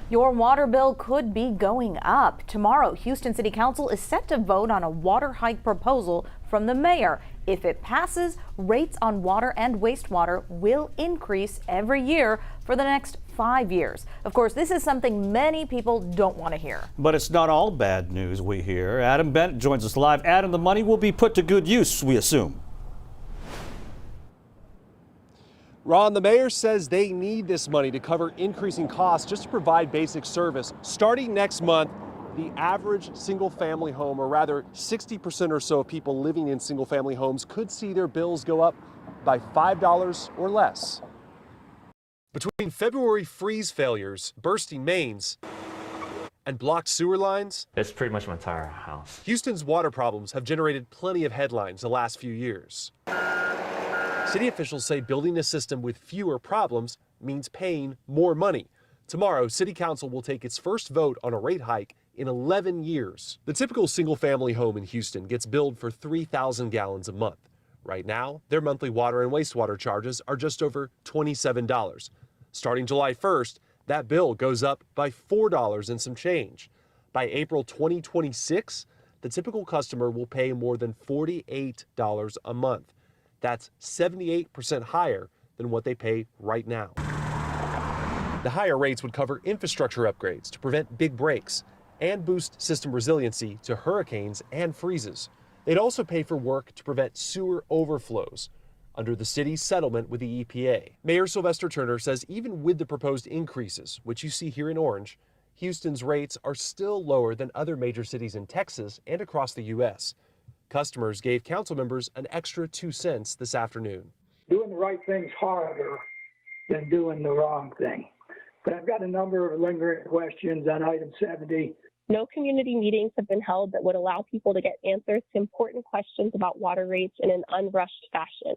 Your water bill could be going up. Tomorrow, Houston City Council is set to vote on a water hike proposal from the mayor. If it passes, rates on water and wastewater will increase every year for the next 5 years. Of course, this is something many people don't want to hear. But it's not all bad news we hear. Adam Bennett joins us live. Adam, the money will be put to good use, we assume. Ron, the mayor says they need this money to cover increasing costs just to provide basic service. Starting next month, the average single-family home, or rather 60% or so of people living in single-family homes, could see their bills go up by $5 or less. Between February freeze failures, bursting mains, and blocked sewer lines, it's pretty much my entire house. Houston's water problems have generated plenty of headlines the last few years. City officials say building a system with fewer problems means paying more money. Tomorrow, City Council will take its first vote on a rate hike in 11 years. The typical single-family home in Houston gets billed for 3,000 gallons a month. Right now, their monthly water and wastewater charges are just over $27. Starting July 1st, that bill goes up by $4 and some change. By April 2026, the typical customer will pay more than $48 a month. That's 78% higher than what they pay right now. The higher rates would cover infrastructure upgrades to prevent big breaks and boost system resiliency to hurricanes and freezes. They'd also pay for work to prevent sewer overflows under the city's settlement with the EPA. Mayor Sylvester Turner says even with the proposed increases, which you see here in orange, Houston's rates are still lower than other major cities in Texas and across the U.S. Customers gave council members an extra 2 cents this afternoon. Doing the right thing's harder than doing the wrong thing. But I've got a number of lingering questions on item 70. No community meetings have been held that would allow people to get answers to important questions about water rates in an unrushed fashion.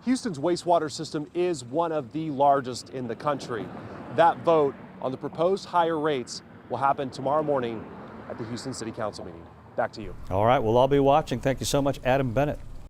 Houston's wastewater system is one of the largest in the country. That vote on the proposed higher rates will happen tomorrow morning at the Houston City Council meeting. Back to you. All right, we'll all be watching. Thank you so much, Adam Bennett.